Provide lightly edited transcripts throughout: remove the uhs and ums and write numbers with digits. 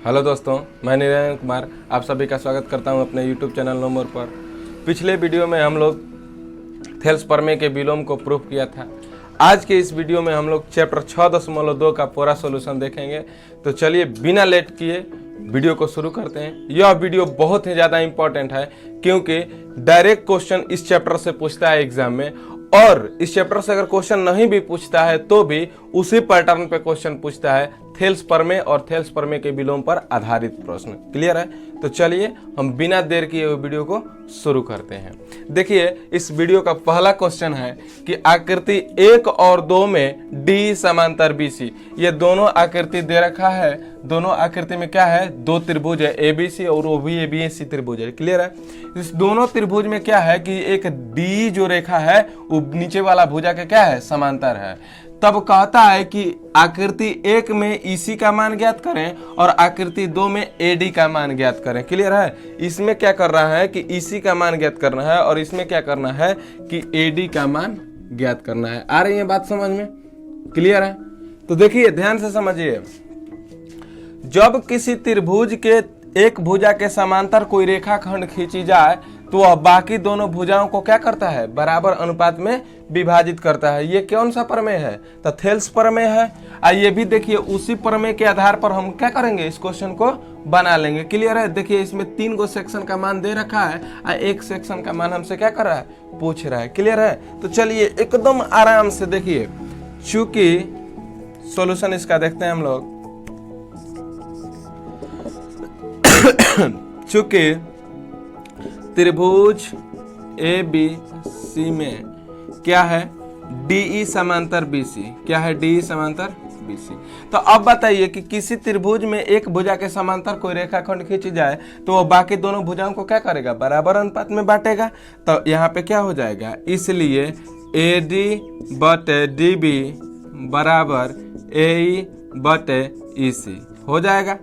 Hello दोस्तों, मैं निरंजन कुमार आप सभी का स्वागत करता हूं अपने YouTube चैनल नंबर पर। पिछले वीडियो में हम लोग थेल्स प्रमेय के विलोम को प्रूफ किया था। आज के इस वीडियो में हम लोग चैप्टर 6.2 का पूरा सॉल्यूशन देखेंगे। तो चलिए बिना लेट किए वीडियो को शुरू करते हैं। यह वीडियो बहुत ही ज़्यादा इंपॉर्टेंट है क्योंकि डायरेक्ट क्वेश्चन इस चैप्टर से पूछता है एग्जाम में, और इस चैप्टर से अगर क्वेश्चन नहीं भी पूछता है तो भी उसी पैटर्न पे क्वेश्चन पूछता है, थेल्स प्रमेय और थेल्स प्रमेय के विलोम पर आधारित प्रश्न। क्लियर है? तो चलिए हम बिना देर किए वीडियो को शुरू करते हैं। देखिए इस वीडियो का पहला क्वेश्चन है कि आकृति 1 और 2 में डी समांतर बीसी, ये दोनों आकृति दे रखा है। दोनों आकृति में क्या है? दो त्रिभुज है, एबीसी और वो भी एबीसी त्रिभुज है। क्लियर है? इस दोनों त्रिभुज में क्या है कि एक डी जो रेखा है वो नीचे वाला भुजा के क्या है? समांतर है। तब कहता है कि आकृति 1 में ईसी का मान ज्ञात करें और आकृति 2 में एडी का मान ज्ञात करें। क्लियर है? इसमें क्या कर रहा है कि ईसी का मान ज्ञात करना है और इसमें क्या करना है कि एडी का मान ज्ञात करना है। आ रही है बात समझ में? क्लियर है? तो देखिए ध्यान से समझिए, जब किसी त्रिभुज के एक भुजा के समांतर कोई रेखाखंड खींची जाए तो वह बाकी दोनों भुजाओं को क्या करता है? बराबर अनुपात में विभाजित करता है। ये कौन सा प्रमेय है? तो थेल्स प्रमेय है। आइए भी देखिए, उसी प्रमेय के आधार पर हम क्या करेंगे? इस क्वेश्चन को बना लेंगे। क्लियर है? देखिए इसमें 3 गो सेक्शन का मान दे रखा है और एक सेक्शन का मान हमसे क्या कर रहा है? पूछ रहा है। क्लियर है? तो चलिए एकदम आराम से देखिए, चूंकि सॉल्यूशन इसका देखते हैं हम लोग। चूंकि त्रिभुज ए बी सी में क्या है? डीई समांतर बीसी। क्या है? डीई समांतर बीसी। तो अब बताइए कि किसी त्रिभुज में एक भुजा के समांतर कोई रेखाखंड खींची जाए तो वो बाकी दोनों भुजाओं को क्या करेगा? बराबर अनुपात में बांटेगा। तो यहाँ पे क्या हो जाएगा? इसलिए एडी बटे डीबी बराबर एई बटे ईसी हो जाएगा।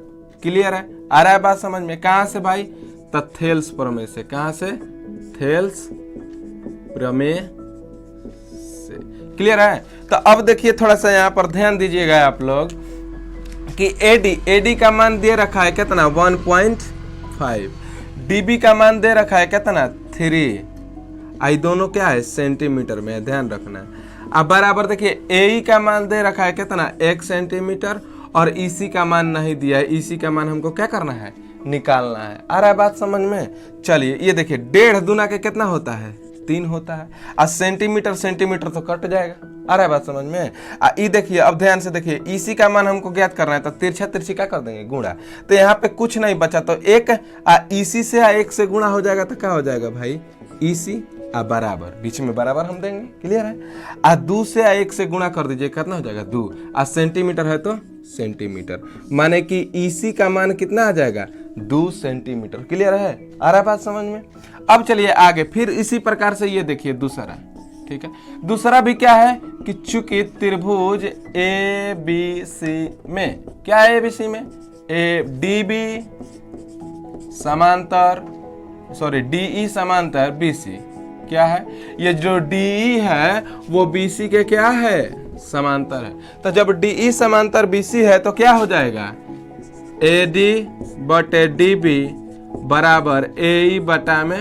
क्लियर है? आ रहा है बात समझ में? कहां से भाई? तो थेल्स प्रमेय से। कहां से? थेल्स प्रमेय से। क्लियर है? तो अब देखिए थोड़ा सा यहाँ पर ध्यान दीजिएगा आप लोग कि एडी का मान दे रखा है कितना? 1.5। डीबी का मान दे रखा है कितना? 3। आई दोनों क्या है? सेंटीमीटर में, ध्यान रखना है। अब बराबर देखिए एई का मान दे रखा है कितना? 1 सेंटीमीटर, और ईसी का मान नहीं दिया है। ईसी का मान हमको क्या करना है? निकालना है। आ रहा है बात समझ में? चलिए ये देखिए 1.5 दूना के कितना होता है? 3 होता है। और सेंटीमीटर सेंटीमीटर तो कट जाएगा। आ रहा है बात समझ में? ये देखिए, अब ध्यान से देखिए, ईसी का मान हमको ज्ञात करना है तो तिरछा तिरछी क्या कर देंगे? गुणा। तो यहाँ पे कुछ नहीं बचा, तो एक ईसी से 1 से गुणा हो जाएगा तो क्या हो जाएगा भाई? ईसी बराबर, बीच में बराबर हम देंगे। क्लियर है? 2 से 1 से गुणा कर दीजिए, कितना हो जाएगा? 2। सेंटीमीटर है तो सेंटीमीटर, माने कि ईसी का मान कितना आ जाएगा? 2 सेंटीमीटर। क्लियर है? आ रहा बात समझ में? अब चलिए आगे, फिर इसी प्रकार से ये देखिए दूसरा। ठीक है? दूसरा भी क्या है कि चूंकि त्रिभुज ए बी सी में क्या है? ए बी सी में डीबी समांतर डीई समांतर बीसी। क्या है? ये जो डीई है वो बीसी के क्या है? समांतर है। तो जब डीई समांतर बीसी है तो क्या हो जाएगा? एडी बटे डीबी बराबर एई बटा में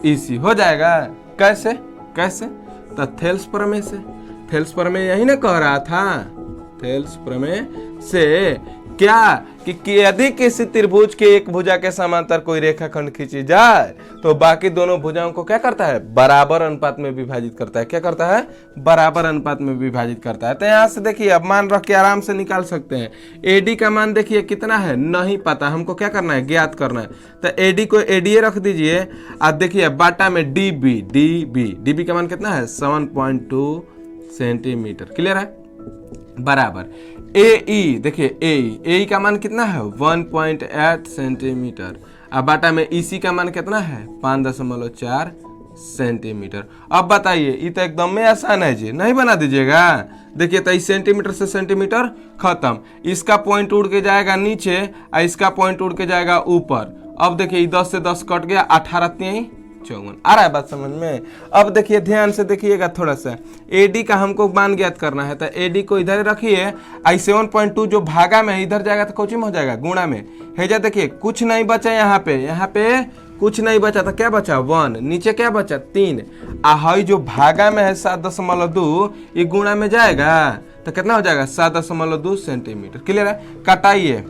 ईसी हो जाएगा। कैसे? कैसे? तो थेल्स प्रमेय से। थेल्स प्रमेय यही ना कह रहा था? थेल्स प्रमेय से क्या कि यदि किसी त्रिभुज के एक भुजा के समांतर कोई रेखाखंड खींची जाए तो बाकी दोनों भुजाओं को क्या करता है? बराबर अनुपात में विभाजित करता है। क्या करता है? बराबर अनुपात में विभाजित करता है। तो यहाँ से देखिए अब मान रख के आराम से निकाल सकते हैं। एडी का मान देखिए कितना है? नहीं पता, हमको क्या करना है? ज्ञात करना है। तो एडी को एडीए रख दीजिए। अब देखिए बाटा में डीबी का मान कितना है? 7.2 सेंटीमीटर। क्लियर है? बराबर एई, देखिए एई का मान कितना है? 1.8 सेंटीमीटर। अब बाटा में ईसी का मान कितना है? 5.4 सेंटीमीटर। अब बताइए, ये तो एकदम में आसान है जी, नहीं बना दीजिएगा। देखिए तो इस सेंटीमीटर से सेंटीमीटर खत्म, इसका पॉइंट उड़ के जाएगा नीचे और इसका पॉइंट उड़ के जाएगा ऊपर। अब देखिए 10 से 10 कट गया, 18 3 54। आ रहा है बात समझ में। अब देखिए ध्यान से देखिएगा थोड़ा सा, AD का हमको मान ज्ञात करना है, तो AD को इधर रखिए, आई 7.2 जो भागा में इधर जाएगा तो कोची में हो जाएगा, गुणा में है जा। देखिए कुछ नहीं बचा यहाँ पे कुछ नहीं बचा, तो क्या बचा 1, नीचे क्या बचा 3, हाई जो भागा में है 7.2 ये गुणा में जाएगा तो कितना हो जाएगा 7.2 सेंटीमीटर। क्लियर है। कटाइए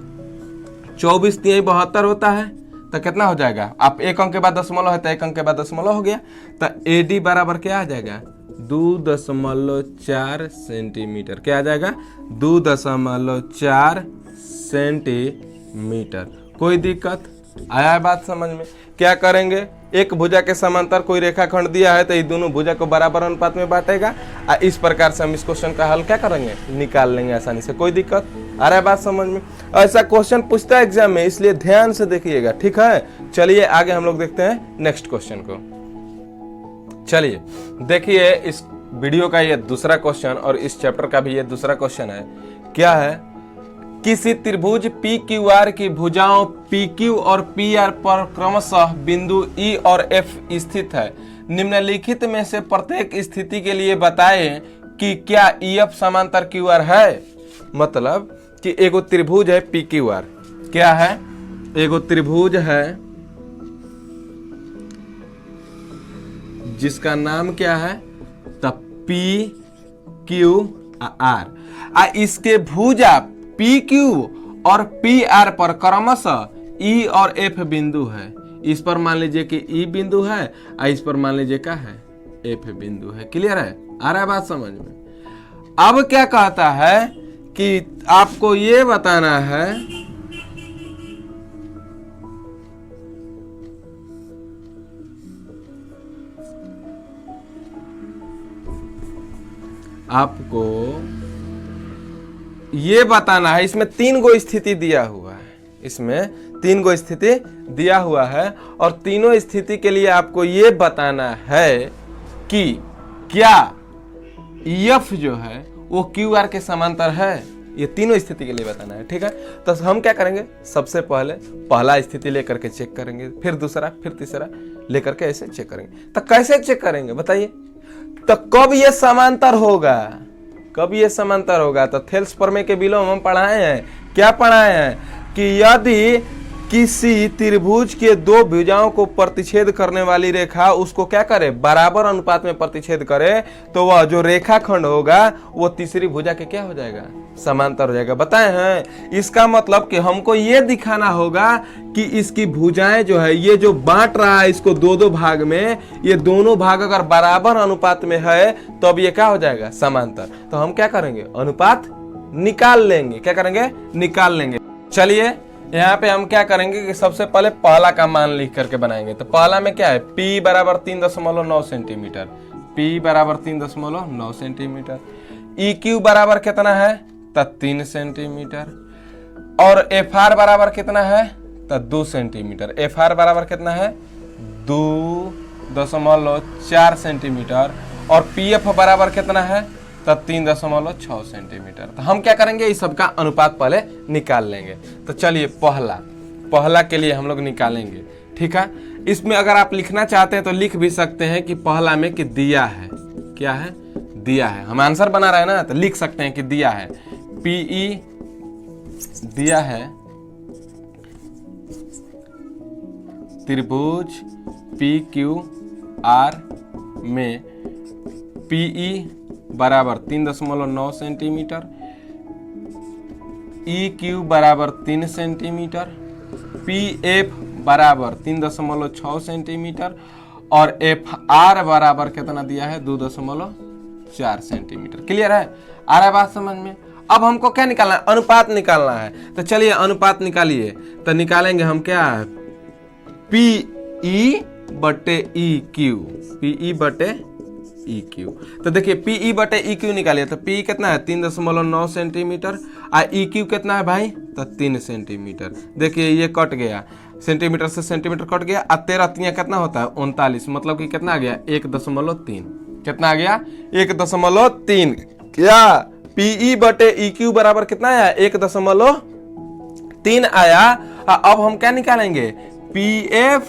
24 3 72 होता है, तो कितना हो जाएगा, आप एक अंक के बाद दशमलव है तो एक अंक के बाद दशमलव हो गया, तो AD बराबर क्या आ जाएगा 2.4 सेंटीमीटर। क्या आ जाएगा 2.4 सेंटीमीटर। कोई दिक्कत आया है बात समझ में। क्या करेंगे, एक भुजा के समांतर कोई रेखाखंड दिया है तो ये दोनों भुजा को बराबर अनुपात में बांटेगा। इस प्रकार से हम इस क्वेश्चन का हल क्या करेंगे, निकाल लेंगे आसानी से। कोई दिक्कत आ रहा है बात समझ में। ऐसा क्वेश्चन पूछता है एग्जाम में, इसलिए ध्यान से देखिएगा, ठीक है। चलिए आगे हम लोग देखते हैं नेक्स्ट क्वेश्चन को। चलिए देखिए इस वीडियो का ये दूसरा क्वेश्चन और इस चैप्टर का भी ये दूसरा क्वेश्चन है। क्या है, किसी त्रिभुज PQR की भुजाओं PQ और PR पर क्रमशः बिंदु E और F स्थित है। निम्नलिखित में से प्रत्येक स्थिति के लिए बताएं कि क्या EF समांतर QR है। मतलब कि एगो त्रिभुज है PQR, क्या है, एगो त्रिभुज है जिसका नाम क्या है तो PQR। इसके भुजा PQ और PR पर क्रमशः E और F बिंदु है। इस पर मान लीजिए कि E बिंदु है और इस पर मान लीजिए क्या है F बिंदु है। क्लियर है, आ रहा है बात समझ में। अब क्या कहता है कि आपको ये बताना है आपको ये बताना है, इसमें 3 गो स्थिति दिया हुआ है, इसमें 3 गो स्थिति दिया हुआ है और तीनों स्थिति के लिए आपको ये बताना है कि क्या EF जो है वो QR के समांतर है। ये तीनों स्थिति के लिए बताना है, ठीक है। तो हम क्या करेंगे, सबसे पहले पहला स्थिति लेकर के चेक करेंगे, फिर दूसरा, फिर तीसरा लेकर के ऐसे चेक करेंगे। तो कैसे चेक करेंगे बताइए, तो कब ये समांतर होगा, कब ये समांतर होगा। तो थेल्स प्रमेय के विलोम हम पढ़ाए हैं, क्या पढ़ाए हैं कि यदि किसी त्रिभुज के 2 भुजाओं को प्रतिच्छेद करने वाली रेखा उसको क्या करे, बराबर अनुपात में प्रतिच्छेद करे, तो वह जो रेखाखंड होगा वो तीसरी भुजा के क्या हो जाएगा, समांतर हो जाएगा। बताए हैं, इसका मतलब कि हमको ये दिखाना होगा कि इसकी भुजाएं जो है, ये जो बांट रहा है इसको 2-2 भाग में, ये दोनों भाग अगर बराबर अनुपात में है तो अब ये क्या हो जाएगा, समांतर। तो हम क्या करेंगे, अनुपात निकाल लेंगे। क्या करेंगे, निकाल लेंगे। चलिए यहाँ पे हम क्या करेंगे कि सबसे पहले पहला का मान लिख करके बनाएंगे। तो पहला में क्या है, P बराबर 3.9 सेंटीमीटर, P बराबर 3.9 सेंटीमीटर। EQ बराबर कितना है तो 3 सेंटीमीटर और FR बराबर कितना है तो 2 सेंटीमीटर। FR बराबर कितना है 2.4 सेंटीमीटर और PF बराबर कितना है तो 3.6 सेंटीमीटर। तो हम क्या करेंगे, इस सबका अनुपात पहले निकाल लेंगे। तो चलिए पहला के लिए हम लोग निकालेंगे, ठीक है। इसमें अगर आप लिखना चाहते हैं तो लिख भी सकते हैं कि पहला में कि दिया है, क्या है, दिया है। हम आंसर बना रहे हैं ना, तो लिख सकते हैं कि दिया है PE दिया है त्रिभुज PQR में PE बराबर 3.9 सेंटीमीटर, EQ बराबर 3 सेंटीमीटर, PF बराबर 3.6 सेंटीमीटर और FR बराबर कितना दिया है 2.4 सेंटीमीटर। क्लियर है, आ रहा है बात समझ में। अब हमको क्या निकालना है, अनुपात निकालना है। तो चलिए अनुपात निकालिए। तो निकालेंगे हम क्या है, PE बटे EQ, PE बटे EQ। तो देखिए PE बटे EQ निकालिए। तो PE कितना है 3.9 सेंटीमीटर और EQ कितना है भाई तो 3 सेंटीमीटर। देखिए ये कट गया, सेंटीमीटर से सेंटीमीटर कट गया। और 13 कितना होता है 39, मतलब कि कितना आ गया 1.3। कितना आ गया 1.3। क्या PE बटे EQ बराबर कितना आया 1.3 आया। अब हम क्या निकालेंगे, PF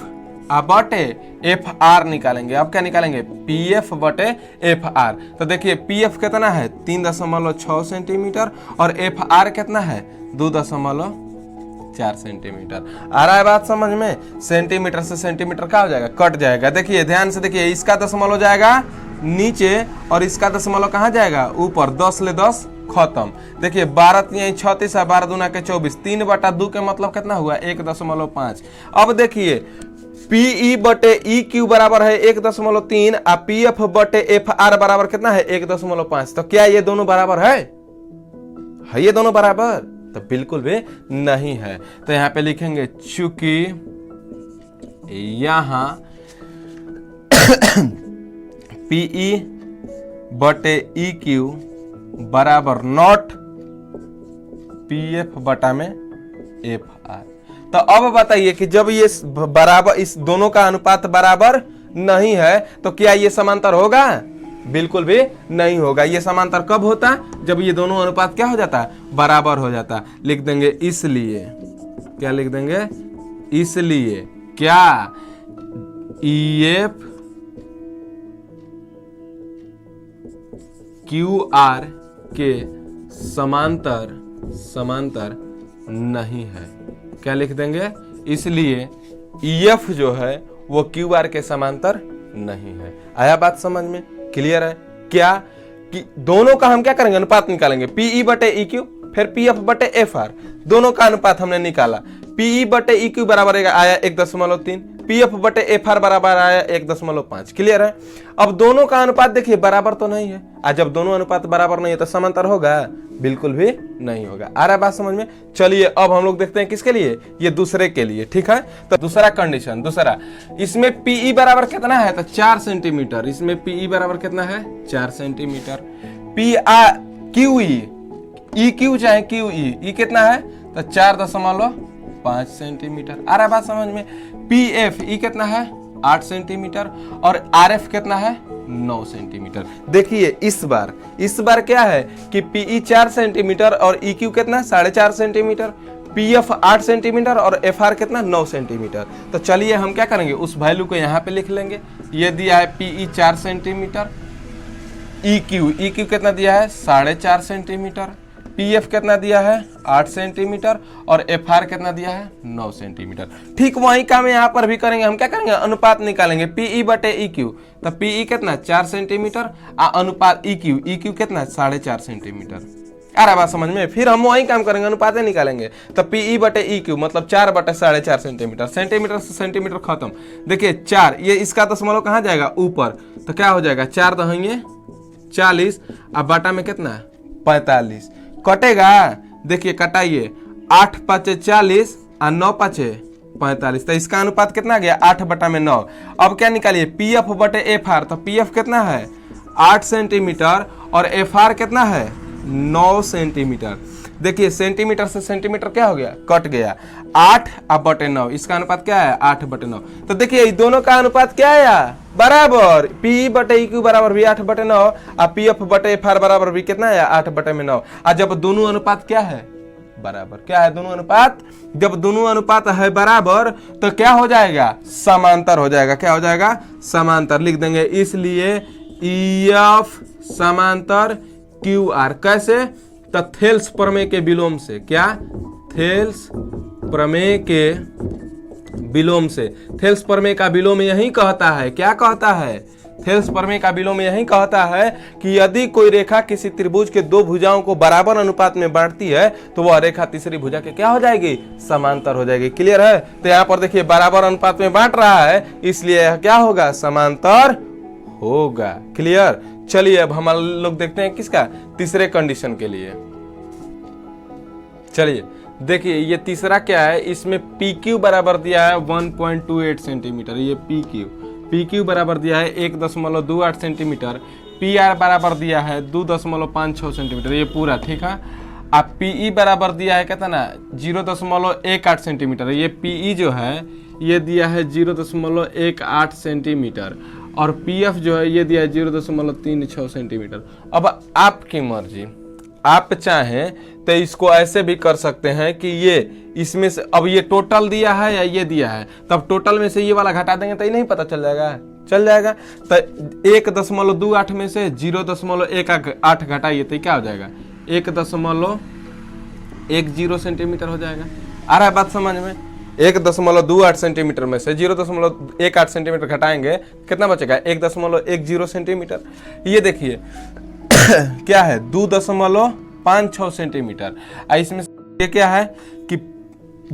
बटे एफ आर निकालेंगे। अब क्या निकालेंगे, पी एफ बटे एफ आर। तो देखिए पी एफ कितना है 3.6 सेंटीमीटर और एफ आर कितना है 2.4 सेंटीमीटर। आ रहा है बात समझ में। सेंटीमीटर से सेंटीमीटर क्या हो जाएगा, कट जाएगा। देखिए ध्यान से देखिए, इसका दशमलव जाएगा नीचे और इसका दशमलव कहाँ जाएगा, ऊपर। 10 ले 10 खत्म। देखिए 12 36 है, 12 दूना के 24, 3/2 के मतलब कितना हुआ 1.5। अब देखिए पीई बटे ई क्यू बराबर है 1.3 और पी एफ बटे एफ आर बराबर कितना है 1.5। तो क्या ये दोनों बराबर है ये दोनों बराबर? तो बिल्कुल भी नहीं है। तो यहां पे लिखेंगे चूंकि यहां पीई बटे ई क्यू बराबर नॉट पी एफ बटा में एफ आर। तो अब बताइए कि जब ये बराबर, इस दोनों का अनुपात बराबर नहीं है तो क्या ये समांतर होगा? बिल्कुल भी नहीं होगा। ये समांतर कब होता? जब ये दोनों अनुपात क्या हो जाता, बराबर हो जाता। लिख देंगे इसलिए, क्या लिख देंगे, इसलिए क्या ई एफ क्यू आर के समांतर नहीं है। क्या लिख देंगे, इसलिए EF जो है वो QR के समांतर नहीं है। आया बात समझ में, क्लियर है? क्या कि दोनों का हम क्या करेंगे, अनुपात निकालेंगे। PE बटे EQ फिर PF बटे FR, दोनों का अनुपात हमने निकाला। PE बटे EQ बराबर आया 1.3, PF बटे FR बराबर आया 1.5। क्लियर है? अब दोनों का अनुपात देखिए बराबर तो नहीं है। आज जब दोनों अनुपात बराबर नहीं है तो समांतर होगा? बिल्कुल भी नहीं होगा। आ रहा है बात समझ में? चलिए अब हम लोग देखते हैं किसके लिए, ये दूसरे के लिए। ठीक है, तो दूसरा कंडीशन, दूसरा, इसमें PE बराबर कितना है तो 4 सेंटीमीटर। इसमें PE बराबर कितना है 4 सेंटीमीटर। QE, EQ चाहे QE, E कितना है तो 4.5 सेंटीमीटर। आ रहा है बात समझ में? PF E कितना है 8 सेंटीमीटर और RF कितना है 9 सेंटीमीटर। देखिए इस बार क्या है कि PE 4 सेंटीमीटर और EQ कितना 4.5 सेंटीमीटर, PF 8 सेंटीमीटर और FR कितना 9 सेंटीमीटर। तो चलिए हम क्या करेंगे, उस वैल्यू को यहाँ पे लिख लेंगे। ये दिया है PE 4 सेंटीमीटर, EQ कितना दिया है 4.5 सेंटीमीटर, PF कितना दिया है 8 सेंटीमीटर और FR कितना दिया है 9 सेंटीमीटर। ठीक वही काम यहाँ पर भी करेंगे। हम क्या करेंगे, अनुपात निकालेंगे। PE बटे EQ, तो PE कितना 4 सेंटीमीटर अनुपात EQ कितना 4.5 सेंटीमीटर। आ रहा बात समझ में? फिर हम वही काम करेंगे, अनुपात निकालेंगे। तो PE बटे EQ मतलब 4 बटे 4.5 सेंटीमीटर। सेंटीमीटर से सेंटीमीटर खत्म। देखिए 4, ये इसका दशमलव कहाँ जाएगा, ऊपर। तो क्या हो जाएगा 4 दहेंगे 40 अब बाटा में कितना 45 कटेगा। देखिए कटाइए, 8 5 40 और 9 5 45। तो इसका अनुपात कितना गया 8 बटा में 9। अब क्या निकालिए, PF बटे FR। तो PF कितना है 8 सेंटीमीटर और FR कितना है 9 सेंटीमीटर। देखिए सेंटीमीटर से सेंटीमीटर क्या हो गया, कट गया। 8 बटे 9, इसका अनुपात क्या है 8 बटे 9। तो देखिए दोनों का अनुपात क्या आया, बराबर। PE बटे EQ बराबर भी 8 बटे 9 और PF बटे FR बराबर भी कितना है 8 बटे में 9। और जब दोनों अनुपात क्या है बराबर, क्या है दोनों अनुपात, जब दोनों अनुपात है बराबर तो क्या हो जाएगा, समांतर हो जाएगा। क्या हो जाएगा, समांतर। लिख देंगे इसलिए EF समांतर QR। कैसे, तो थेल्स प्रमेय के विलोम से। क्या, थेल्स प्रमेय के विलोम से। थेल्स प्रमेय का विलोम यही कहता है, क्या कहता है, थेल्स प्रमेय का विलोम यही कहता है कि यदि कोई रेखा किसी त्रिभुज के दो भुजाओं को बराबर अनुपात में बांटती है तो वह रेखा तीसरी भुजा के क्या हो जाएगी, समांतर हो जाएगी। क्लियर है? तो यहाँ पर देखिए बराबर अनुपात में बांट रहा है, इसलिए यह क्या होगा, समांतर होगा। क्लियर? चलिए अब हम लोग देखते हैं किसका, तीसरे कंडीशन के लिए। चलिए देखिए ये तीसरा क्या है, इसमें PQ बराबर दिया है 1.28 सेंटीमीटर। ये PQ बराबर दिया है 1.28 सेंटीमीटर। PR बराबर दिया है 2.56 सेंटीमीटर। ये पूरा ठीक है। अब PE बराबर दिया है कितना 0.18 सेंटीमीटर। ये PE जो है ये दिया है 0.18 सेंटीमीटर और PF जो है ये दिया है 0.36 सेंटीमीटर। अब आपकी मर्जी, आप चाहें तो इसको ऐसे भी कर सकते हैं कि ये इसमें से अब ये टोटल दिया है या ये दिया है, तब टोटल में से ये वाला घटा देंगे तो ये नहीं पता चल जाएगा, चल जाएगा। तो 1.28 में से 0.18 घटाइए तो क्या हो जाएगा, 1.10 सेंटीमीटर हो जाएगा। आ रहा है बात समझ में? 1.28 सेंटीमीटर में से 0.18 सेंटीमीटर घटाएंगे कितना बचेगा, 1.10 सेंटीमीटर। ये देखिए क्या है 2.56 सेंटीमीटर। इसमें ये क्या है कि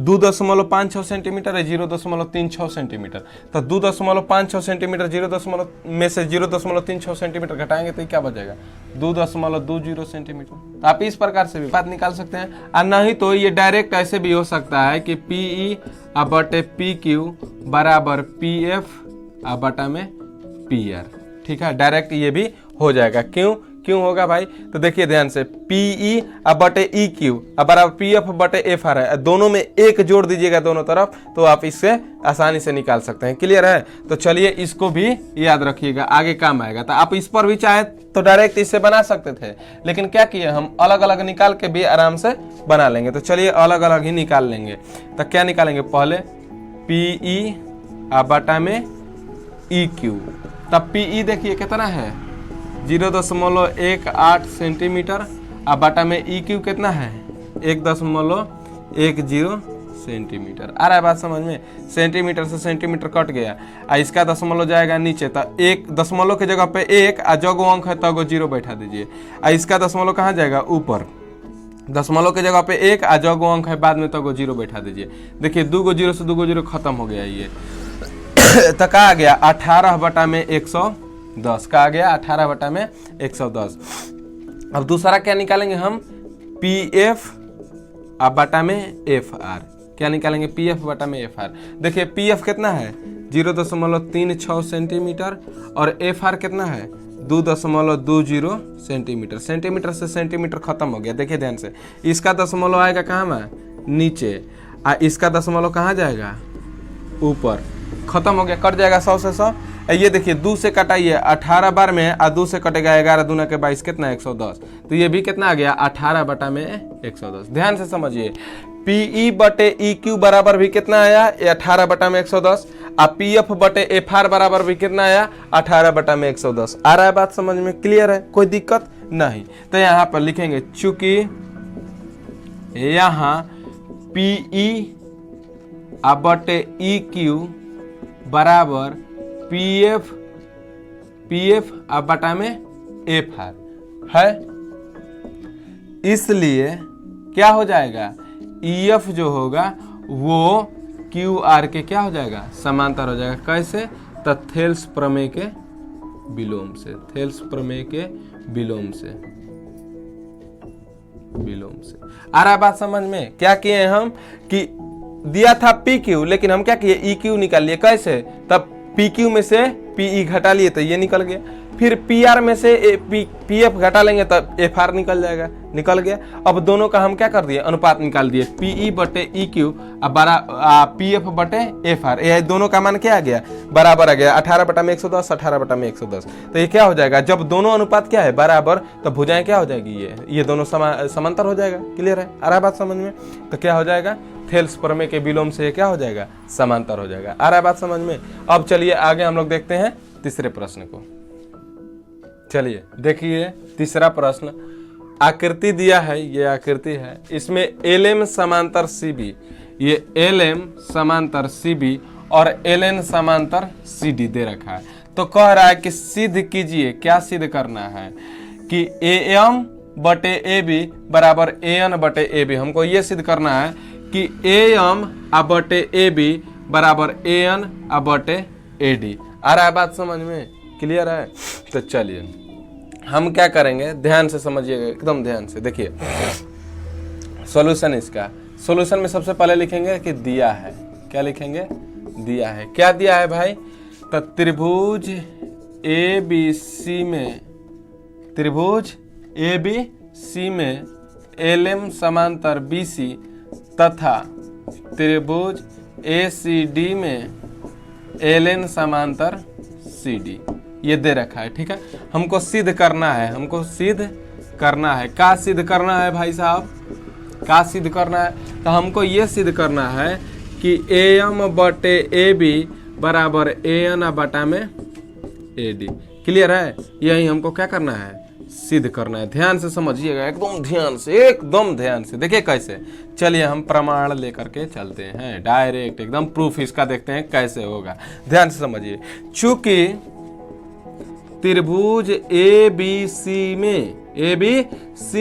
2.56 सेंटीमीटर है, 0.36 सेंटीमीटर। तो 2.56 सेंटीमीटर 0 में से 0.36 सेंटीमीटर घटाएंगे तो क्या बचेगा, 2.20 सेंटीमीटर। तो आप इस प्रकार से भी बात निकाल सकते हैं। और नहीं तो ये डायरेक्ट ऐसे भी हो सकता है कि PE बटे PQ बराबर PF बटा में PR। ठीक है, डायरेक्ट ये भी हो जाएगा। क्यों होगा भाई, तो देखिए ध्यान से, PE बटे EQ बराबर PF बटे FR है, दोनों में एक जोड़ दीजिएगा दोनों तरफ तो आप इससे आसानी से निकाल सकते हैं। क्लियर है? तो चलिए इसको भी याद रखिएगा, आगे काम आएगा। तो आप इस पर भी चाहे तो डायरेक्ट इससे बना सकते थे, लेकिन क्या किए हम अलग अलग निकाल के भी आराम से बना लेंगे। तो चलिए अलग अलग ही निकाल लेंगे। तो क्या निकालेंगे, पहले PE बटा में EQ। तब PE देखिए कितना है 0.18 सेंटीमीटर, अब बटा में EQ कितना है 1.10 सेंटीमीटर। आ रहा है बात समझ में? सेंटीमीटर से सेंटीमीटर कट गया, इसका दशमलव जाएगा नीचे, तो एक दशमलव की जगह पे एक, जगो अंक है तो 0 बैठा दीजिए। इसका दशमलव कहाँ जाएगा, ऊपर। दशमलव की जगह पे एक, जगो अंक है बाद में तो 0 बैठा दीजिए। देखिए 2 0 से 2 0 खत्म हो गया ये। तो कहा गया 18 बटा में 110, कहा गया 18 बटा में 110। अब दूसरा क्या निकालेंगे हम, PF बटा में FR। क्या निकालेंगे, PF बटा में FR। देखिए PF कितना है 0.36 सेंटीमीटर और FR कितना है 2.20 सेंटीमीटर। सेंटीमीटर से सेंटीमीटर खत्म हो गया। देखिए ध्यान से, इसका दशमलव आएगा कहाँ में, नीचे, इसका दशमलव कहाँ जाएगा, ऊपर। खत्म हो गया, कट जाएगा 100 से 100। ये देखिए 2 से कटाइए 18 बार में, 2 से कटेगा 11 दूना के 22 कितना 110। तो ये भी कितना आ गया 18 बटा में 110। ध्यान से समझिए, PE बटे EQ बराबर भी कितना आया 18 बटा में 110, और PF बटे FR बराबर भी कितना आया 18 बटा में 110। आ रहा है बात समझ में? क्लियर है, कोई दिक्कत नहीं। तो यहाँ पर लिखेंगे चूंकि यहाँ PE बटे EQ बराबर PF बटा में FR है, इसलिए क्या हो जाएगा, EF जो होगा वो QR के क्या हो जाएगा, समांतर हो जाएगा। कैसे, तो थेल्स प्रमेय के विलोम से, थेल्स प्रमेय के विलोम से। आ रहा बात समझ में? क्या किए हम कि दिया था PQ, लेकिन हम क्या किए EQ निकाल लिए। कैसे, तब PQ में से PE घटा लिए तो ये निकल गया, फिर PR में से PF घटा लेंगे तब FR निकल जाएगा, निकल गया। अब दोनों का हम क्या कर दिए, अनुपात निकाल दिए, PE बटे EQ PF बटे FR। ये दोनों का मान क्या आ गया, बराबर आ गया, 18 बटा में 110, 18 बटा में 110। तो ये क्या हो जाएगा, जब दोनों अनुपात क्या है बराबर, तो भुजाएं क्या हो जाएगी, ये दोनों समांतर हो जाएगा। क्लियर है, आ रहा बात समझ में? तो क्या हो जाएगा, थेल्स प्रमेय के विलोम से क्या हो जाएगा, समांतर हो जाएगा। आ रहा बात समझ में? अब चलिए आगे हम लोग देखते हैं तीसरे प्रश्न को। चलिए देखिए तीसरा प्रश्न, आकृति दिया है, ये आकृति है, इसमें LM समांतर CB, ये LM समांतर CB और LN समांतर CD दे रखा है। तो कह रहा है कि सिद्ध कीजिए, क्या सिद्ध करना है कि AM बटे AB बराबर AN बटे AB। हमको ये सिद्ध करना है कि AM बटे AB बराबर AN बटे AD। आ रहा है बात समझ में? क्लियर है? तो चलिए हम क्या करेंगे, ध्यान से समझिएगा, एकदम ध्यान से देखिए सॉल्यूशन। इसका सॉल्यूशन में सबसे पहले लिखेंगे कि दिया है। क्या लिखेंगे, दिया है। क्या दिया है भाई, तो त्रिभुज ABC में, त्रिभुज ABC में LM समांतर BC तथा त्रिभुज ACD में LN समांतर CD, ये दे रखा है। ठीक है, हमको सिद्ध करना है, हमको सिद्ध करना है। क्या सिद्ध करना है भाई साहब? क्या सिद्ध करना है? तो हमको ये सिद्ध करना है कि AM बटे AB बराबर AN बटा में AD। क्लियर है? यही हमको क्या करना है? सिद्ध करना है। ध्यान से समझिएगा, एकदम ध्यान से, एकदम ध्यान से। देखिए कैसे। चलिए हम प्रमाण लेकर के चलते हैं, डायरेक्ट एकदम प्रूफ इसका देखते हैं कैसे होगा। ध्यान से समझिए। चूंकि त्रिभुज ABC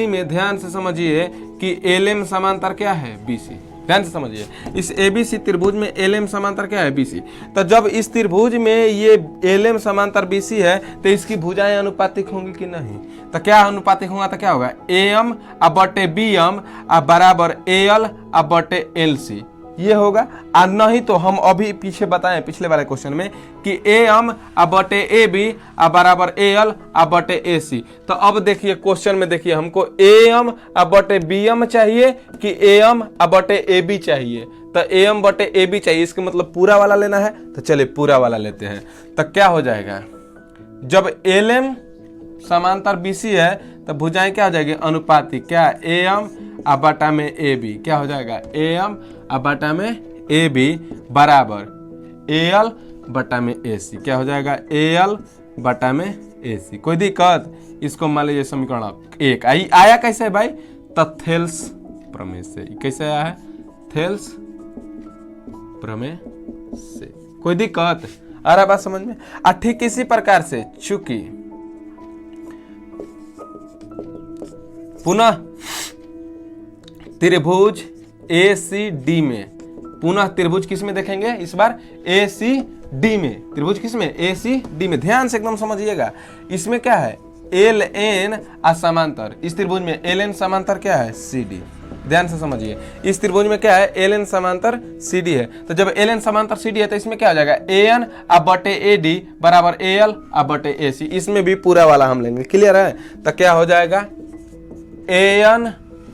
में ध्यान से समझिए कि LM समांतर क्या है? BC। ध्यान से समझिए, इस ABC त्रिभुज में LM समांतर क्या है? BC। तो जब इस त्रिभुज में ये LM समांतर BC है तो इसकी भुजाएं अनुपातिक होंगी कि नहीं? तो क्या अनुपातिक होगा? तो क्या होगा? AM बटे BM बराबर AL बटे LC, ये होगा। और नहीं तो हम अभी पीछे बताएं पिछले वाले क्वेश्चन में कि AM बटे AB बराबर AL बटे AC। तो अब देखिए क्वेश्चन में, देखिए हमको AM बटे BM चाहिए कि AM बटे AB चाहिए? तो AM बटे AB चाहिए, इसका मतलब पूरा वाला लेना है। तो चलिए पूरा वाला लेते हैं। तो क्या हो जाएगा? जब LM समांतर BC है तो भुजाएं क्या हो जाएगी? अनुपातिक। क्या? AM बटा में AB। क्या हो जाएगा? AM बटा में AB बराबर AL बटा में AC। क्या हो जाएगा? AL बटा में AC। कोई दिक्कत? इसको मान लीजिए समीकरण 1 आया कैसे है भाई? तो थेल्स प्रमेय से। कैसे आया है? थेल्स प्रमेय से। कोई दिक्कत आ रहा बात समझ में? ठीक इसी प्रकार से चूंकि पुनः त्रिभुज ACD में, पुनः त्रिभुज किस में देखेंगे इस बार? ACD में। त्रिभुज किस में? ACD में। ध्यान से एकदम समझिएगा। इसमें क्या है? LN समांतर। इस त्रिभुज में LN समांतर क्या है? CD। ध्यान से समझिए, इस त्रिभुज में क्या है? LN समांतर CD है। तो जब LN समांतर CD है तो इसमें क्या हो जाएगा? AN बटे AD बराबर AL बटे AC। इसमें भी पूरा वाला हम लेंगे। क्लियर है? तो क्या हो जाएगा? AN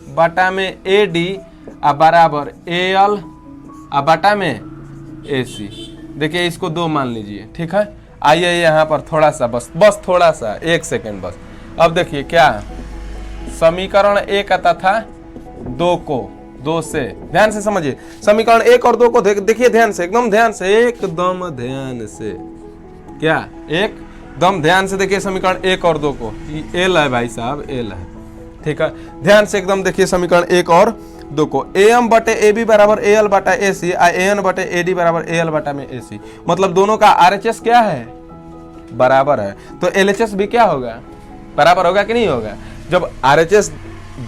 बटा में AD बराबर AL बटा में AC। देखिए इसको 2 मान लीजिए, ठीक है। आइए यहाँ पर थोड़ा सा बस थोड़ा सा 1 सेकेंड बस। अब देखिए क्या समीकरण 1 तथा 2 को 2 से ध्यान से समझिए। समीकरण 1 और 2 को देखिए ध्यान से, एकदम ध्यान से, एकदम ध्यान से। क्या? एकदम ध्यान से देखिए समीकरण 1 और 2 को। L है भाई साहब, L है, ठीक है। ध्यान से एकदम देखिए समीकरण 1 और 2 को। AM बटे AB बराबर AL बटा AC, AN बटे AD बराबर AL बटा में AC। मतलब दोनों का RHS क्या है? बराबर है। तो LHS भी क्या होगा? बराबर होगा कि नहीं होगा? जब RHS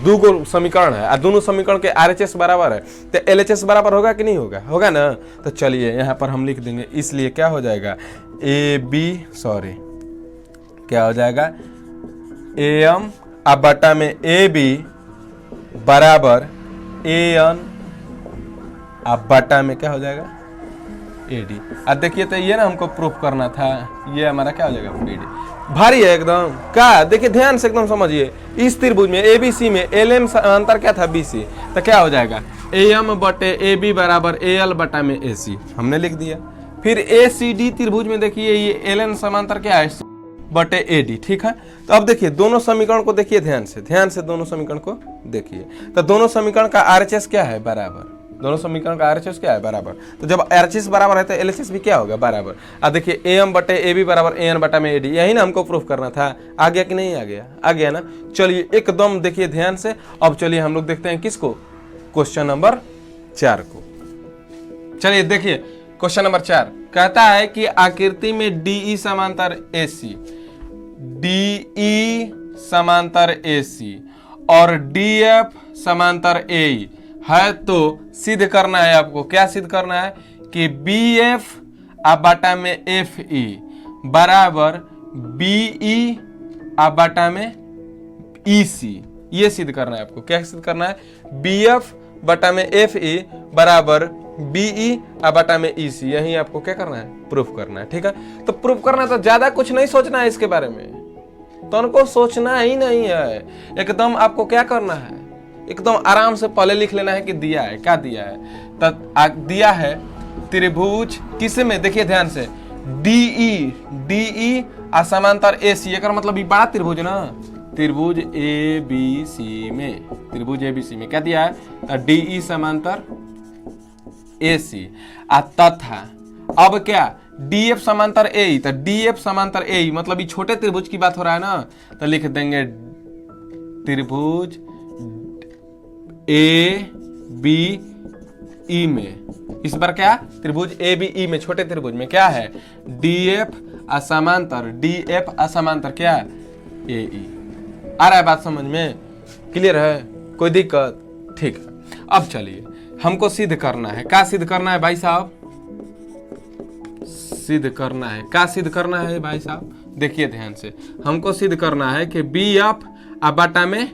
2 गो समीकरण है और दोनों समीकरण के RHS बराबर है तो LHS बराबर होगा कि नहीं होगा? होगा ना। तो चलिए यहाँ पर हम लिख देंगे, इसलिए क्या हो जाएगा? क्या हो जाएगा? AM बटा में AB बराबर AN बटा में क्या हो जाएगा? AD। अब देखिए तो ये ना हमको प्रूफ करना था, ये हमारा क्या हो जाएगा? BD। भारी है एकदम। क्या? देखिए ध्यान से एकदम समझिए। इस त्रिभुज में ABC में LM समांतर क्या था? BC। तो क्या हो जाएगा? AM बटे AB बराबर AL बटा में AC हमने लिख दिया। फिर ACD त्रिभुज में देखिए ये LN समांतर क्या है? बटे AD, ठीक है। तो अब देखिए दोनों समीकरण को देखिए ध्यान से दोनों समीकरण को देखिए। तो दोनों समीकरण का RHS क्या है? बराबर। दोनों समीकरण का RHS क्या है? बराबर। तो जब RHS बराबर है तो LHS भी क्या होगा? बराबर। अब देखिए AM बटे AB बराबर AN बटा में AD, यही ना हमको प्रूफ करना था। आ गया कि नहीं आ गया? आ गया ना। चलिए एकदम देखिए ध्यान से। अब चलिए हम लोग देखते हैं किसको? क्वेश्चन नंबर 4 को। चलिए देखिए क्वेश्चन नंबर 4 कहता है कि आकृति में DE समांतर AC, DE समांतर AC और DF समांतर AE है। तो सिद्ध करना है आपको। क्या सिद्ध करना है? कि BF बटा में FE बराबर BE बटा में EC। ये सिद्ध करना है आपको। क्या सिद्ध करना है? BF बटा में FE बराबर BE बटा में EC। यही आपको क्या करना है? प्रूफ करना है, ठीक है। तो प्रूफ करना तो ज्यादा कुछ नहीं सोचना है इसके बारे में, तो उनको सोचना ही नहीं है। एकदम आपको क्या करना है? एकदम आराम से पहले लिख लेना है कि दिया है। क्या दिया है? तो दिया है त्रिभुज किस में? देखिए ध्यान से, DE समांतर AC। एक मतलब बड़ा त्रिभुज ना, त्रिभुज ABC में, त्रिभुज ABC में क्या दिया है, DE समांतर AC तथा अब क्या DF समांतर AE, तो DF समांतर AE मतलब ये छोटे त्रिभुज की बात हो रहा है ना, तो लिख देंगे त्रिभुज ABE में। इस बार क्या त्रिभुज ABE में छोटे त्रिभुज में क्या है, DF असमांतर क्या AE। आ रहा है बात समझ में, क्लियर है, कोई दिक्कत, ठीक है। अब चलिए हमको सिद्ध करना है, क्या सिद्ध करना है भाई साहब, सिद्ध करना है, क्या सिद्ध करना है भाई साहब, देखिए ध्यान से, हमको सिद्ध करना है कि BF बटा में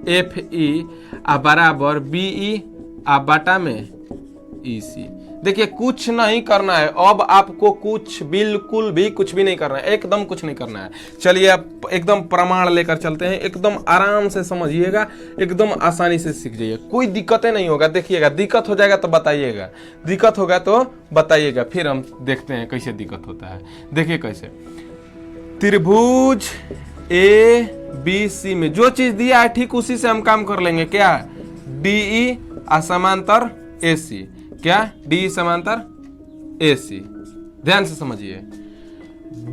FE बराबर BE बटा में EC। देखिए कुछ नहीं करना है, अब आपको कुछ बिल्कुल भी कुछ भी नहीं करना है, एकदम कुछ नहीं करना है। चलिए आप एकदम प्रमाण लेकर चलते हैं, एकदम आराम से समझिएगा, एकदम आसानी से सीख जाइए, कोई दिक्कतें नहीं होगा। देखिएगा दिक्कत हो जाएगा तो बताइएगा, दिक्कत होगा तो बताइएगा, फिर हम देखते हैं कैसे दिक्कत होता है। देखिए कैसे, त्रिभुज ABC में जो चीज दिया है ठीक उसी से हम काम कर लेंगे। क्या DE समांतर AC, क्या DE समांतर AC, ध्यान से समझिए,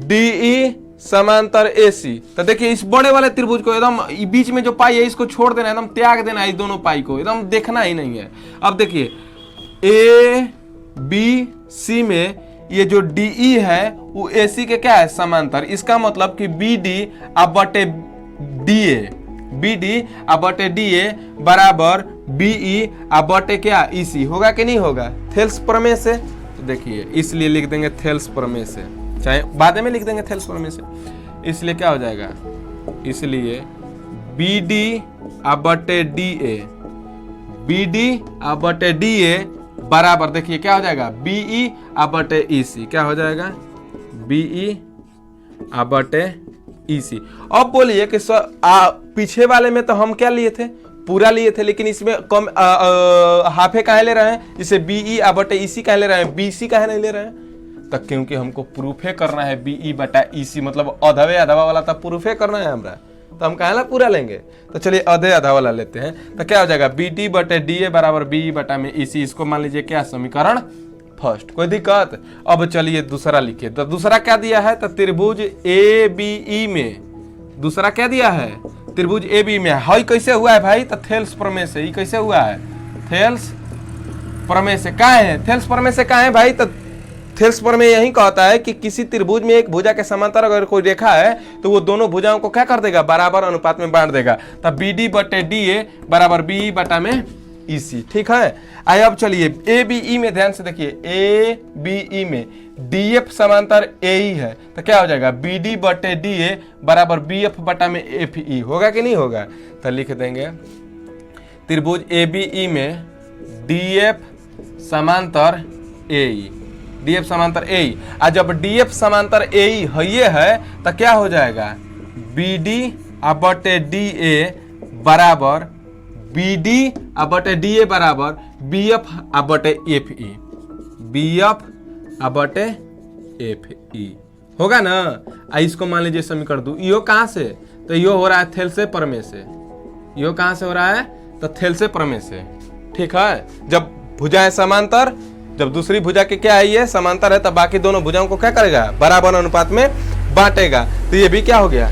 DE समांतर AC। तो देखिए इस बड़े वाले त्रिभुज को एकदम बीच में जो पाई है इसको छोड़ देना, एकदम त्याग देना है, इस दोनों पाई को एकदम देखना ही नहीं है। अब देखिए ABC में ये जो DE है वो AC के क्या है, समांतर। इसका मतलब कि BD बटे DA, BD बटे DA बराबर BE बटे क्या EC होगा कि नहीं होगा, थेल्स प्रमेय से। तो देखिए इसलिए लिख देंगे थेल्स प्रमेय से, चाहे बाद में लिख देंगे थेल्स प्रमेय से, इसलिए क्या हो जाएगा, इसलिए BD बटे DA, BD बटे DA बराबर देखिए क्या हो जाएगा, BE बटे EC, क्या हो जाएगा, BE बटे EC। अब बोलिए कि पीछे वाले में तो हम क्या लिए थे, पूरा लिए थे, लेकिन इसमें कम हाफे काहे ले रहे हैं, इसे BE बटे EC काहे ले रहे हैं, BC काहे नहीं ले रहे हैं, तक क्योंकि हमको प्रूफे करना है BE बटा EC, मतलब अधवे अधवा वाला तब प्रूफे करना है हमरा, तो हम काहे ला पूरा लेंगे। तो चलिए आधे आधा वाला लेते हैं, तो क्या हो जाएगा, BD बटे DA बराबर BE बटा में EC। इसको मान लीजिए क्या समीकरण फर्स्ट, कोई दिक्कत। अब चलिए दूसरा लिखिए, तो दूसरा क्या दिया है, तो त्रिभुज ABE में दूसरा क्या दिया है, त्रिभुज AB में है, कैसे हुआ है भाई, तो थेल्स प्रमेय से। ये कैसे हुआ है, थेल्स प्रमेय से। क्या है थेल्स प्रमेय से, क्या है भाई, तो थेल्स प्रमेय यही कहता है कि किसी त्रिभुज में एक भुजा के समांतर अगर कोई रेखा है तो वो दोनों भुजाओं को क्या कर देगा, बराबर अनुपात में बांट देगा। तब BD बटे DA बराबर BE बटा में EC, ठीक है। आइए अब चलिए ABE में ध्यान से देखिए, ABE में DF समांतर AE है, तो क्या हो जाएगा, BD बटे DA बराबर BF बटा में FE होगा कि नहीं होगा। तो लिख देंगे त्रिभुज ABE में DF समांतर AE, DF समांतर AE। और जब DF समांतर AE है तो क्या हो जाएगा, BD बटे DA बराबर BD बटे DA बराबर BF बटे FE, BF बटे FE होगा ना। इसको मान लीजिए समीकरण 2, यो कहां से, तो यो हो रहा है थेल्से प्रमेय से, यो कहां से हो रहा है, तो थेल्से प्रमेय से, ठीक है। जब भुजा है समांतर, जब दूसरी भुजा के क्या है, ये समांतर है, तब बाकी दोनों भुजाओं को क्या करेगा, बराबर अनुपात में बांटेगा। तो ये भी क्या हो गया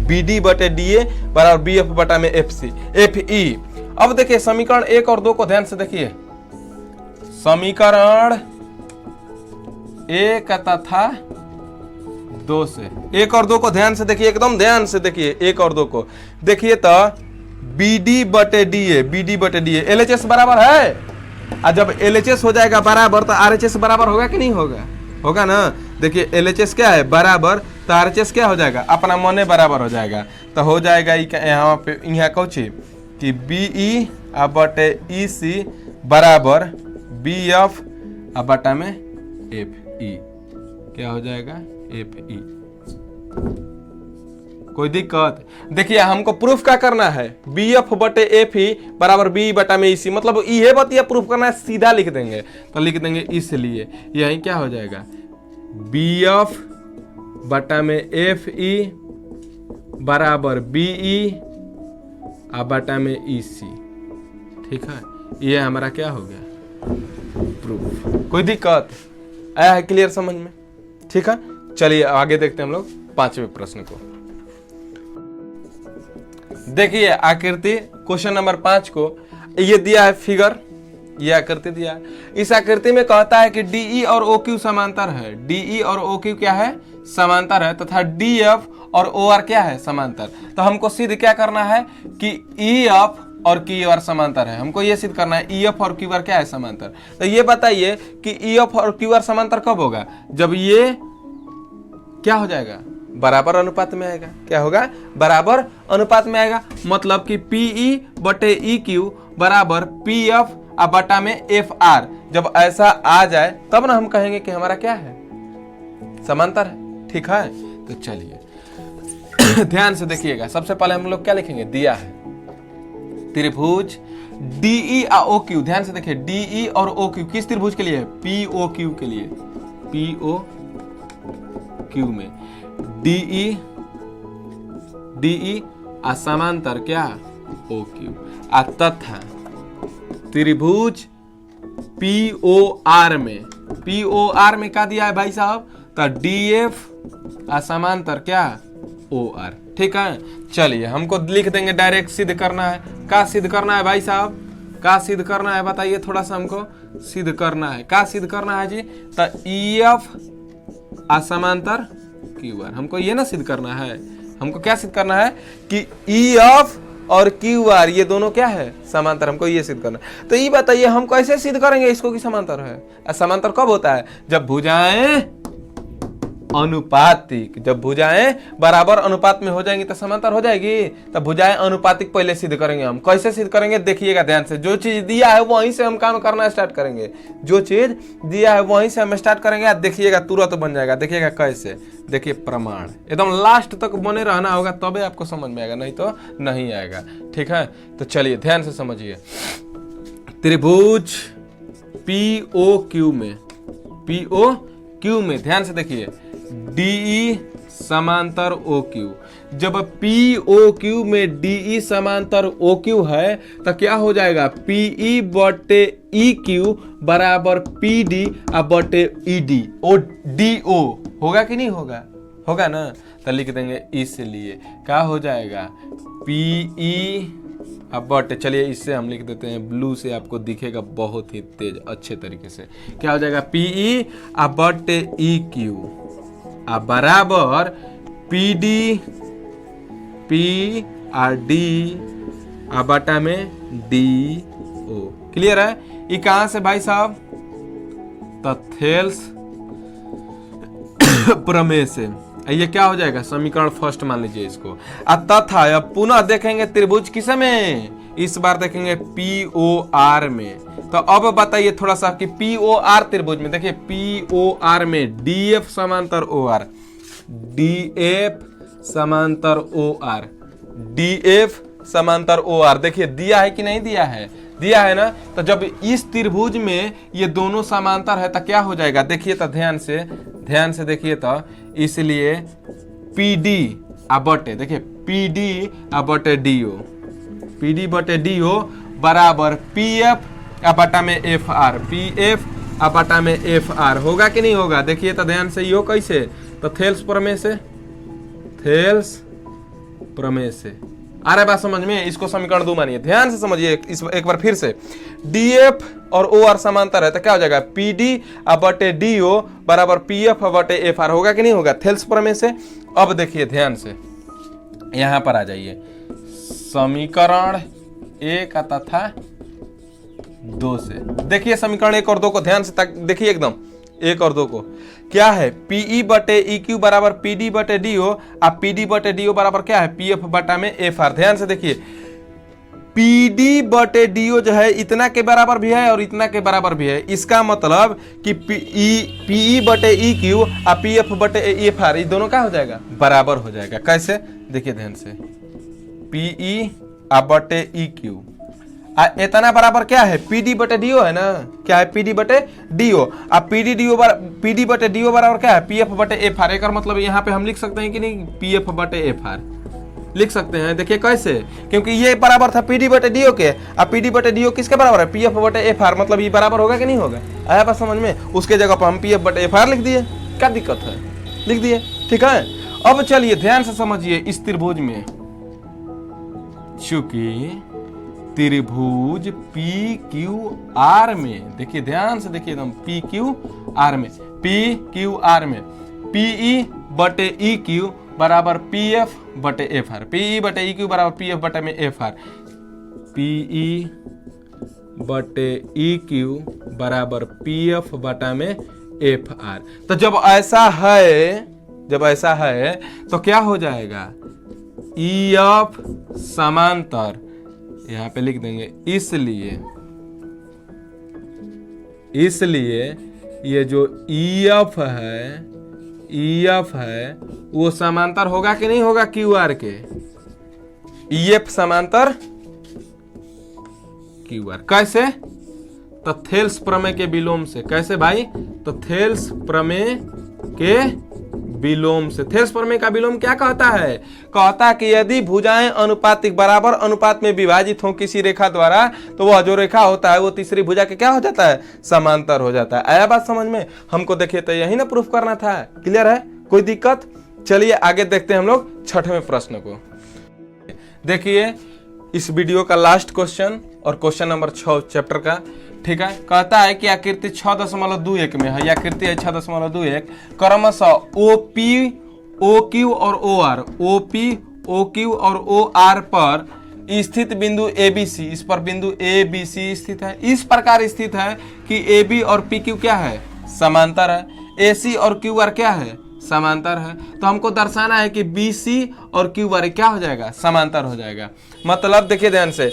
BD बटे DA बराबर BF बटा में FE। अब देखिए समीकरण 1 और 2 को ध्यान से देखिए, समीकरण 1 तथा 2 से, 1 और 2 को ध्यान से देखिए, एकदम ध्यान से देखिए 1 और 2 को देखिए, तो BD बटे DA LHS बराबर है, और जब LHS हो जाएगा बराबर तो RHS बराबर होगा कि नहीं होगा, होगा ना। देखिए LHS क्या है बराबर, तो RHS क्या हो जाएगा, अपना मने बराबर हो जाएगा। तो हो जाएगा यहाँ पे, यहाँ कौची कि BE बटे EC बराबर BF बटा में FE, क्या हो जाएगा, FE। कोई दिक्कत। देखिए हमको प्रूफ क्या करना है, BF बटे FE बराबर BE बटा में EC, मतलब ये बतिया प्रूफ करना है, सीधा लिख देंगे। तो लिख देंगे इसलिए यही क्या हो जाएगा, BF बटा में FE बराबर BE आ बटा में EC। ठीक है, ये हमारा क्या हो गया, प्रूफ। कोई दिक्कत आया है क्लियर समझ में? ठीक है, चलिए आगे देखते हैं हम लोग 5वें प्रश्न को। देखिए आकृति क्वेश्चन नंबर 5 को ये दिया है फिगर, ये आकृति दिया है। इस आकृति में कहता है कि DE और OQ समांतर है। DE और OQ क्या है, समांतर है, तथा DF और OR क्या है, समांतर। तो हमको सिद्ध क्या करना है कि EF और QR समांतर है। हमको ये सिद्ध करना है EF और QR क्या है, समांतर। तो ये बताइए कि EF और QR समांतर कब होगा, जब ये क्या हो जाएगा, बराबर अनुपात में आएगा। क्या होगा, बराबर अनुपात में आएगा। मतलब कि PE बटे EQ बराबर PF आ बटा में FR। जब ऐसा आ जाए तब ना हम कहेंगे कि हमारा क्या है, समांतर है। ठीक है, तो चलिए ध्यान से देखिएगा। सबसे पहले हम लोग क्या लिखेंगे, दिया है त्रिभुज DE और OQ। ध्यान से देखिए, DE और OQ किस त्रिभुज के लिए है, POQ के लिए। POQ में DE आ समांतर क्या, OQ आ तथा त्रिभुज POR में क्या दिया है भाई साहब, तो DF आ समांतर क्या, OR। ठीक है, चलिए हमको लिख देंगे, डायरेक्ट सिद्ध करना है। क्या सिद्ध करना है भाई साहब, क्या सिद्ध करना है बताइए, थोड़ा सा हमको सिद्ध करना है। क्या सिद्ध करना है जी, तो EF आ समांतर QR। हमको ये ना सिद्ध करना है, हमको क्या सिद्ध करना है कि EF और QR ये दोनों क्या है, समांतर। हमको ये सिद्ध करना है। तो ये बताइए हम कैसे सिद्ध करेंगे इसको कि समांतर है। समांतर कब होता है, जब भुजाएं अनुपातिक, जब भुजाएं बराबर अनुपात में हो जाएंगी तो समांतर हो जाएगी। तब भुजाएं अनुपातिक पहले सिद्ध करेंगे हम। कैसे सिद्ध करेंगे देखिएगा ध्यान से। जो चीज दिया है वहीं से हम काम करना स्टार्ट करेंगे। जो चीज दिया है वहीं से हम स्टार्ट करेंगे, देखिएगा तुरंत बन जाएगा। देखिएगा कैसे, देखिए प्रमाण एकदम लास्ट तक बने रहना होगा, तबे आपको समझ में आएगा, नहीं तो नहीं आएगा। ठीक है, तो चलिए ध्यान से समझिए। त्रिभुज POQ में ध्यान से देखिए, DE समांतर OQ। जब POQ में DE समांतर OQ है तो क्या हो जाएगा, PE बटे EQ बराबर PD बटे ED। DO होगा कि नहीं होगा, होगा ना। तो लिख देंगे इसलिए क्या हो जाएगा, PE अब बटे, चलिए इससे हम लिख देते हैं, ब्लू से आपको दिखेगा बहुत ही तेज अच्छे तरीके से। क्या हो जाएगा, PE बटे EQ बराबर PD PD बटा में DO। क्लियर है। ये कहां से भाई साहब, थेल्स प्रमेय से। ये क्या हो जाएगा, समीकरण फर्स्ट मान लीजिए इसको। तथा अब पुनः देखेंगे त्रिभुज किस में, इस बार देखेंगे POR में। तो अब बताइए थोड़ा सा कि POR त्रिभुज में, देखिए POR में DF समांतर OR, DF समांतर OR, DF समांतर OR। देखिए दिया है कि नहीं दिया है, दिया है ना। तो जब इस त्रिभुज में ये दोनों समांतर है तो क्या हो जाएगा, देखिए तो ध्यान से देखिए तो, इसलिए PD बटे, देखिए PD बटे DO, PD बटे DO बराबर PF बटा में FR, PF बटा में FR। होगा कि नहीं होगा, देखिए तो ध्यान से। यो कैसे, तो थेल्स प्रमेय से आ रहा है बात समझ में। इसको समीकरण 2 मानिए, ध्यान से समझिए इस एक बार फिर से। DF और OR समांतर है तो क्या हो जाएगा, PD बटे DO बराबर PF बटे FR। होगा कि नहीं होगा, थेल्स प्रमेय से। अब देखिए ध्यान से, यहां पर आ जाइए, समीकरण 1 तथा 2 से देखिए, समीकरण 1 और 2 को ध्यान से देखिए एकदम, 1 और 2 को। क्या है, PE बटे EQ बराबर PD बटे DO, अब PD बटे DO बराबर क्या है, PF बटा में FR। ध्यान से देखिए, PD बटे DO जो है इतना के बराबर भी है और इतना के बराबर भी है। इसका मतलब कि PE बटे EQ और PF बटे FR ये दोनों क्या हो जाएगा, बराबर हो जाएगा। कैसे, देखिए ध्यान से, PE बटे EQ इतना बराबर क्या है, PD बटे DO है ना। क्या है, PD बटे DO। अब PD बटे DO बराबर क्या है, PF बटे FR। एक मतलब यहाँ पे हम लिख सकते हैं कि नहीं, PF बटे FR। लिख सकते हैं। देखिए कैसे, क्योंकि ये बराबर था पीडी बटे डीओ के, अब पीडी बटे डीओ किसके बराबर है, पीएफ बटे एफआर, मतलब ये बराबर होगा कि नहीं होगा, आया बात समझ में। उसके जगह पर हम पीएफ बटे एफआर लिख दिए, क्या दिक्कत है, लिख दिए, ठीक है। अब चलिए ध्यान से समझिए, इस त्रिभुज में चूंकि त्रिभुज पी क्यू आर में, देखिए ध्यान से देखिए एकदम, पी क्यू आर में, पी क्यू आर में पीई बटे ई क्यू बराबर पीएफ बटे एफ आर, पीई बटे ई क्यू बराबर पीएफ बटे में एफ आर, पीई बटे ई क्यू बराबर पीएफ बटा में एफ आर। तो जब ऐसा है तो क्या हो जाएगा, ई एफ समांतर, यहां पे लिख देंगे, इसलिए ये जो ई एफ है वो समांतर होगा कि नहीं होगा क्यू आर के, ई एफ समांतर क्यू आर। कैसे, तो थेल्स प्रमेय के विलोम से। कैसे भाई, तो थेल्स प्रमेय के विलोम से। थेल्स प्रमेय का विलोम क्या कहता है, कहता है कि यदि भुजाएं अनुपातिक बराबर अनुपात में विभाजित हो किसी रेखा द्वारा, तो वह जो रेखा होता है वो तीसरी भुजा के क्या हो जाता है, समांतर हो जाता है। आया बात समझ में, हमको देखिए तो यही ना प्रूफ करना था, क्लियर है, कोई दिक्कत। चलिए आगे देखते हैं हम लोग 6वें प्रश्न को। देखिए इस वीडियो का लास्ट क्वेश्चन और क्वेश्चन नंबर 6 चैप्टर का, ठीक है। कहता है कि आकृति 6.21 में है, आकृति है 6.21, क्रमशः ओपी, ओक्यू और ओआर, ओपी, ओक्यू और ओआर पर स्थित बिंदु एबीसी, इस पर बिंदु एबीसी स्थित है, इस प्रकार स्थित है कि एबी और पीक्यू क्या है, समांतर है, एसी और क्यूआर क्या है, समांतर है। तो हमको दर्शाना है कि बीसी और क्यूआर क्या हो जाएगा, समांतर हो जाएगा। मतलब देखिए ध्यान से,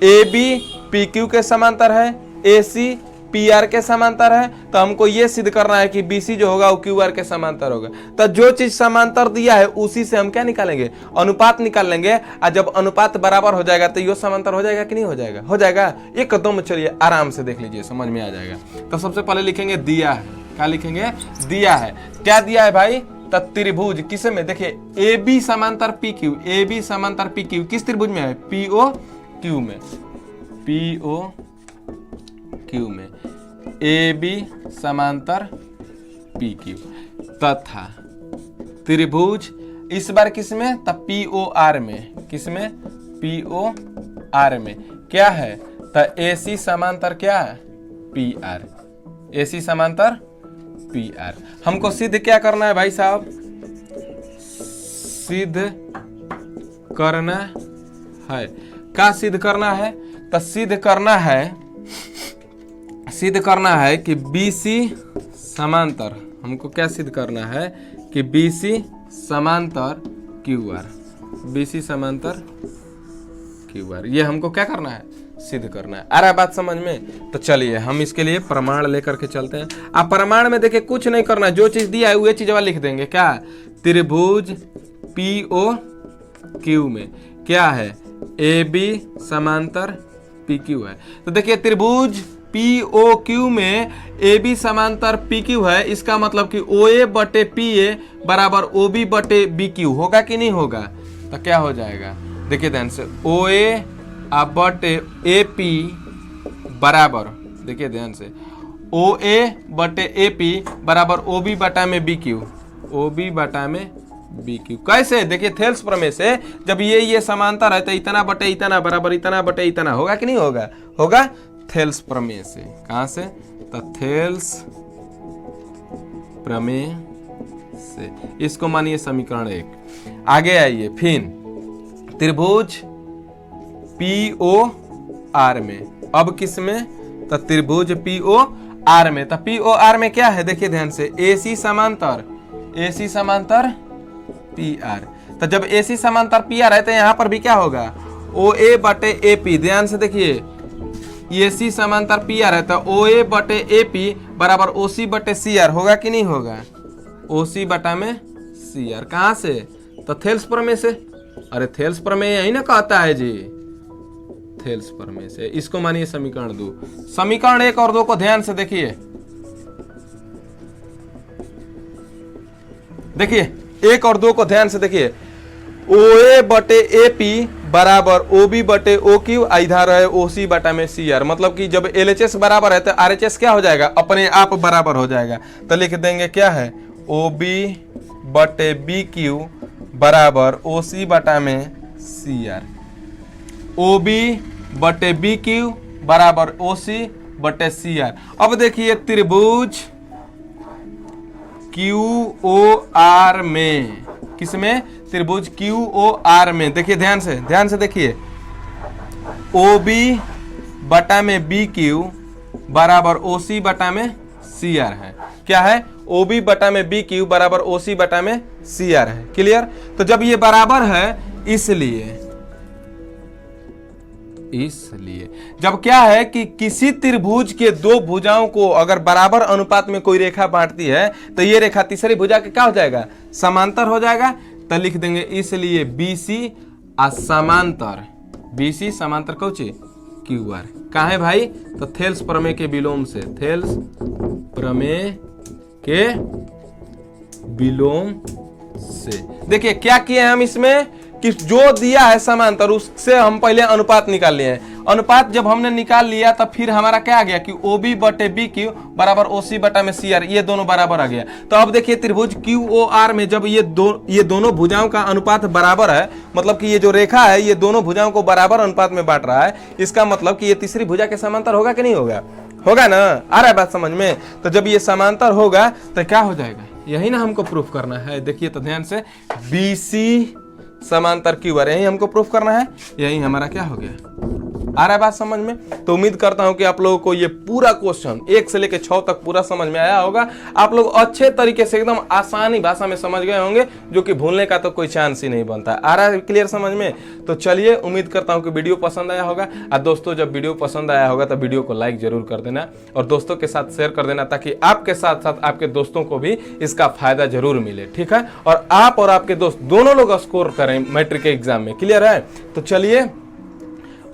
एबी पीक्यू के समांतर है, एसी पीआर के समांतर है, तो हमको ये सिद्ध करना है कि बीसी जो होगा वो क्यूआर के समांतर होगा। तो जो चीज समांतर दिया है उसी से हम क्या निकालेंगे, अनुपात निकाल लेंगे, और जब अनुपात बराबर हो जाएगा तो ये समांतर हो जाएगा कि नहीं हो जाएगा, हो जाएगा। एकदम चलिए आराम से देख लीजिए, समझ में आ जाएगा। तो सबसे पहले लिखेंगे दिया है, क्या लिखेंगे, दिया है। क्या दिया है भाई, तो त्रिभुज किस में, देखिए ए बी समांतर पी क्यू, ए बी समांतर पी क्यू किस त्रिभुज में है, पीओ क्यू में, पीओ क्यू में, ए बी समांतर पी क्यू, तथा त्रिभुज इस बार किस में, तब पीओ आर में, किस में, पीओ आर में क्या है, तो एसी समांतर क्या है, पी आर, एसी समांतर पी आर। हमको सिद्ध क्या करना है भाई साहब, सिद्ध करना है, क्या सिद्ध करना है, तो सिद्ध करना है कि बीसी समांतर, हमको क्या सिद्ध करना है कि बीसी समांतर क्यूआर, बीसी समांतर क्यूआर, ये हमको क्या करना है, सिद्ध करना है। आ रहा है बात समझ में। तो चलिए हम इसके लिए प्रमाण लेकर के चलते हैं। अब प्रमाण में देखिए कुछ नहीं करना, जो चीज दिया है वो चीज वाला लिख देंगे। क्या, त्रिभुज पीओ क्यू में क्या है, ए बी समांतर पी क्यू है। तो देखिए त्रिभुज पीओ क्यू में ए बी समांतर पी क्यू है, इसका मतलब कि ओ ए बटे पी ए बराबर ओ बी बटे बी क्यू होगा कि नहीं होगा। तो क्या हो जाएगा, देखिए ध्यान से, ओ ए बटे ए पी बराबर, देखिए ध्यान से, ओ ए बटे ए पी बराबर ओ बी बटा में बी क्यू, ओ बी बटा में बी क्यू। कैसे, देखिए थेल्स प्रमेय से, जब ये समांतर है तो इतना बटे इतना बराबर इतना बटे इतना होगा कि नहीं होगा, होगा थेल्स प्रमेय से। कहां से, तो थेल्स प्रमेय से। इसको मानिए समीकरण 1। आगे आइए, फिर त्रिभुज पीओ आर में, अब किस में, तो त्रिभुज पीओ आर में। तो पीओ आर में क्या है, देखिए ध्यान से, एसी समांतर, एसी समांतर पी आर। तो जब एसी समांतर पी आर है तो यहां पर भी क्या होगा, ओ ए बटे ए पी। ध्यान से देखिए, एसी समांतर पी आर है तो ओ ए बटे ए पी बराबर ओ सी बटे सी आर होगा कि नहीं होगा, ओ सी बटा में सी आर। कहां से, तो थेल्स प्रमेय से। अरे थेल्स प्रमेय यही ना कहता है जी, थेल्स प्रमेय से। इसको मानिए समीकरण 2। समीकरण 1 और 2 को ध्यान से देखिए, देखिए 1 और 2 को ध्यान से देखिए। OA बटे AP बराबर OB बटे OQ, इधर है OC बटा में CR। मतलब कि जब LHS बराबर है तो RHS क्या हो जाएगा, अपने आप बराबर हो जाएगा। तो लिख देंगे क्या है, OB बटे BQ बराबर OC बटा में CR। OB बटे BQ बराबर OC बटे CR। अब देखिए त्रिभुज QOR में, किसमें, त्रिभुज QOR में, देखिए ध्यान से देखिए, OB बटा में BQ बराबर OC बटा में CR है। क्या है, OB बटा में BQ बराबर OC बटा में CR है। क्लियर। तो जब ये बराबर है इसलिए जब क्या है कि किसी त्रिभुज के दो भुजाओं को अगर बराबर अनुपात में कोई रेखा बांटती है तो ये रेखा तीसरी भुजा के क्या हो जाएगा, समांतर हो जाएगा। तो लिख देंगे इसलिए BC समांतर, BC समांतर कौची QR। कहाँ है भाई, तो थेल्स प्रमेय के विलोम से, थेल्स प्रमेय के विलोम से। देखिए क्या किए हम इसमें कि जो दिया है समांतर उससे हम पहले अनुपात निकाल लिए हैं। अनुपात जब हमने निकाल लिया तब फिर हमारा क्या आ गया कि OB बटे BQ बराबर OC बटा में CR, ये दोनों बराबर आ गया। तो अब देखिए त्रिभुज QOR में जब ये दोनों भुजाओं का अनुपात बराबर है, मतलब कि ये जो रेखा है ये दोनों भुजाओं को बराबर अनुपात में बांट रहा है, इसका मतलब कि ये तीसरी भुजा के समांतर होगा कि नहीं होगा, होगा ना। आ रहा है बात समझ में। तो जब ये समांतर होगा तो क्या हो जाएगा, यही ना हमको प्रूफ करना है। देखिए तो ध्यान से, BC समांतर QR, यही हमको प्रूफ करना है, यही हमारा क्या हो गया। आ रहा है बात समझ में। तो उम्मीद करता हूं कि आप लोगों को ये पूरा क्वेश्चन 1 से लेकर 6 तक पूरा समझ में आया होगा। आप लोग अच्छे तरीके से एकदम आसानी भाषा में समझ गए होंगे, जो कि भूलने का तो कोई चांस ही नहीं बनता। आ रहा है क्लियर समझ में। तो चलिए, उम्मीद करता हूं कि वीडियो पसंद आया होगा। और दोस्तों जब वीडियो पसंद आया होगा तो वीडियो को लाइक जरूर कर देना और दोस्तों के साथ शेयर कर देना, ताकि आपके साथ साथ आपके दोस्तों को भी इसका फायदा जरूर मिले। ठीक है, और आप और आपके दोस्त दोनों लोग स्कोर करें मैट्रिक के एग्जाम में। क्लियर है। तो चलिए,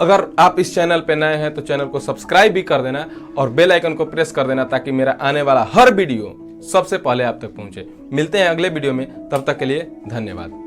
अगर आप इस चैनल पे नए हैं तो चैनल को सब्सक्राइब भी कर देना और बेल आइकन को प्रेस कर देना, ताकि मेरा आने वाला हर वीडियो सबसे पहले आप तक पहुंचे। मिलते हैं अगले वीडियो में, तब तक के लिए धन्यवाद।